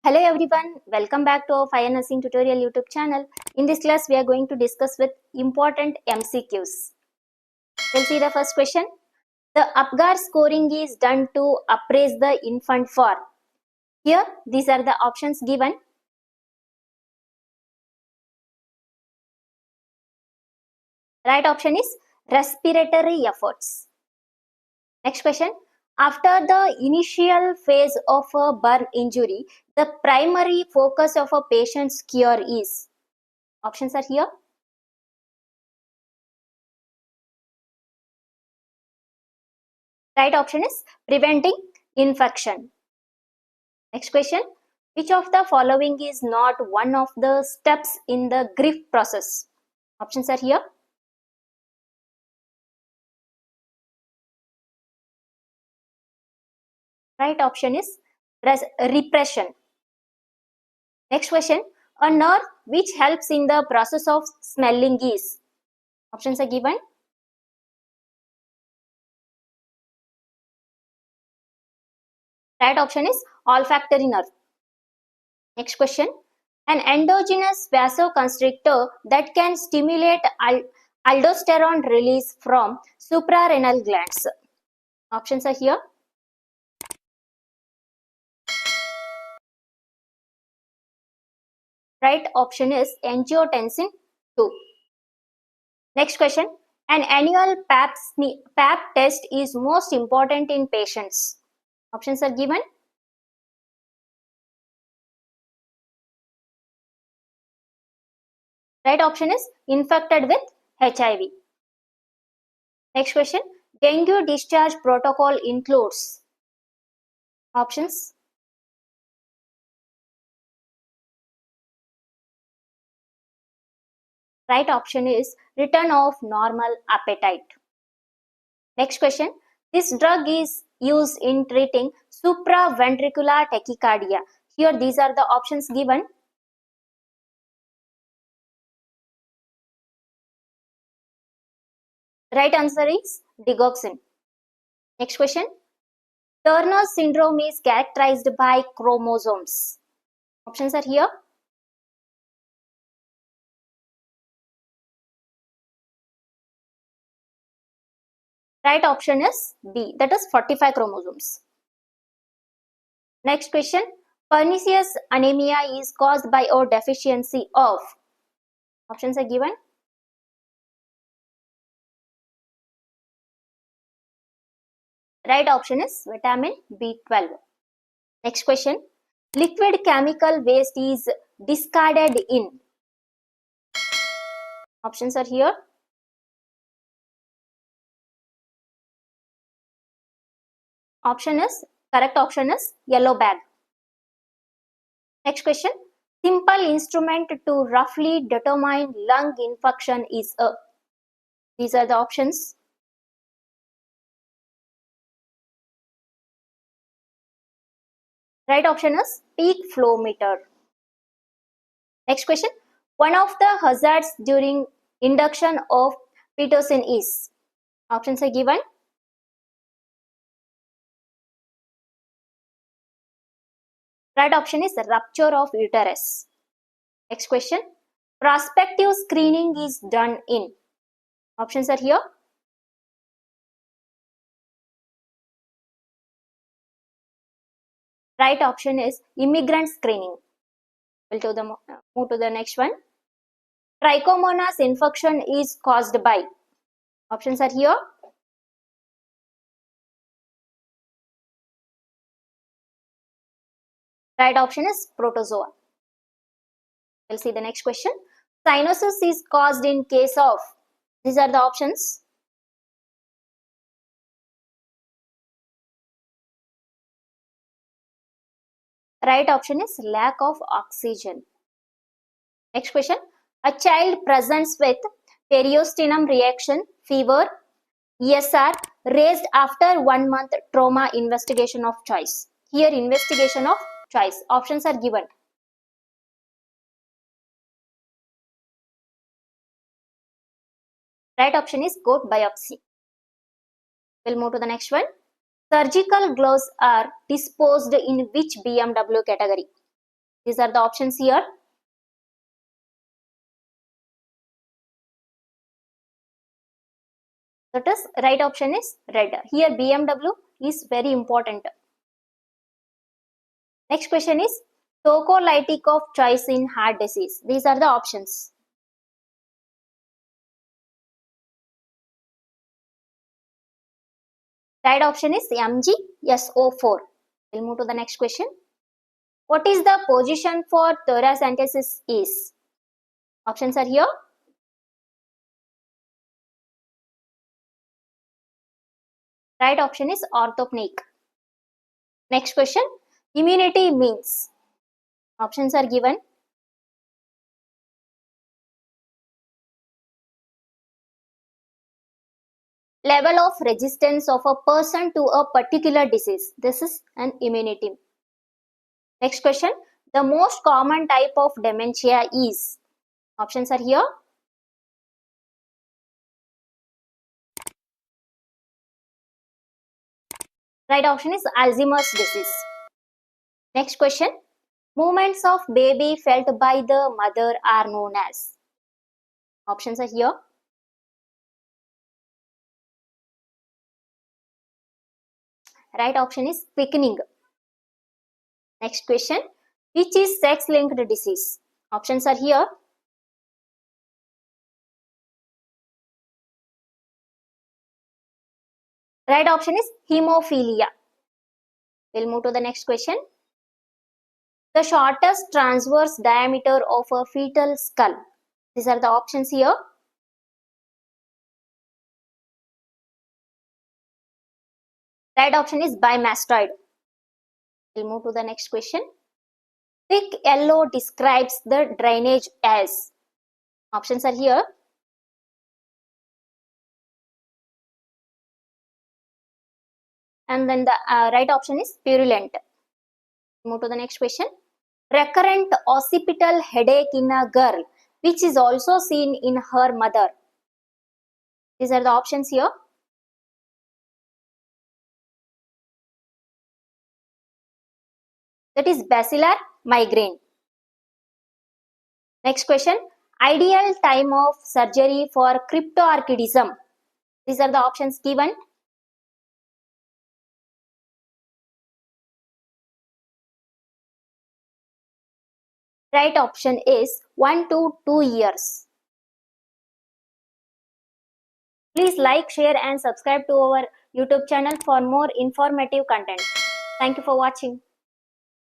Hello everyone, welcome back to our Fire Nursing Tutorial YouTube channel. In this class, we are going to discuss with important MCQs. We'll see the first question. The UPGAR scoring is done to appraise the infant for. Here, these are the options given. Right option is respiratory efforts. Next question. After the initial phase of a burn injury, the primary focus of a patient's cure is. Options are here. Right option is preventing infection. Next question. Which of the following is not one of the steps in the grief process? Options are here. Right option is repression. Next question. A nerve which helps in the process of smelling is. Options are given. Right option is olfactory nerve. Next question. An endogenous vasoconstrictor that can stimulate aldosterone release from suprarenal glands. Options are here. Right option is angiotensin 2. Next question. An annual pap test is most important in patients. Options are given. Right option is infected with HIV. Next question. Dengue discharge protocol includes. Options. Right option is return of normal appetite. Next question. This drug is used in treating supraventricular tachycardia. Here these are the options given. Right answer is digoxin. Next question. Turner syndrome is characterized by chromosomes. Options are here. Right option is B, that is 45 chromosomes. Next question. Pernicious anemia is caused by a deficiency of. Options are given. Right option is vitamin B12. Next question. Liquid chemical waste is discarded in. Options are here. Correct option is yellow bag. Next question. Simple instrument to roughly determine lung infection is a. These are the options. Right option is peak flow meter. Next question. One of the hazards during induction of pitocin is. Options are given. Right option is rupture of uterus. Next question. Prospective screening is done in. Options are here. Right option is immigrant screening. We'll move to the next one. Trichomonas infection is caused by. Options are here. Right option is protozoa. We'll see the next question. Cyanosis is caused in case of. These are the options. Right option is lack of oxygen. Next question. A child presents with periosteum reaction, fever, ESR raised after 1 month trauma investigation of choice. Here investigation of choice. Options are given. Right option is goat biopsy. We'll move to the next one. Surgical gloves are disposed in which BMW category? These are the options here. That is, right option is red. Here BMW is very important. Next question is tocolytic of choice in heart disease. These are the options. Right option is MgSO4. We'll move to the next question. What is the position for thoracentesis is? Options are here. Right option is orthopneic. Next question. Immunity means. Options are given. Level of resistance of a person to a particular disease. This is an immunity. Next question. The most common type of dementia is. Options are here. Right option is Alzheimer's disease. Next question. Movements of baby felt by the mother are known as. Options are here. Right option is quickening. Next question. Which is sex-linked disease? Options are here. Right option is hemophilia. We'll move to the next question. The shortest transverse diameter of a fetal skull. These are the options here. Right option is bimastoid. We'll move to the next question. Thick yellow describes the drainage as. Options are here. And then the right option is purulent. Move to the next question. Recurrent occipital headache in a girl, which is also seen in her mother. These are the options here. That is bacillar migraine. Next question. Ideal time of surgery for cryptorchidism. These are the options given. Right option is 1 to 2 years. Please like, share and subscribe to our YouTube channel for more informative content. Thank you for watching.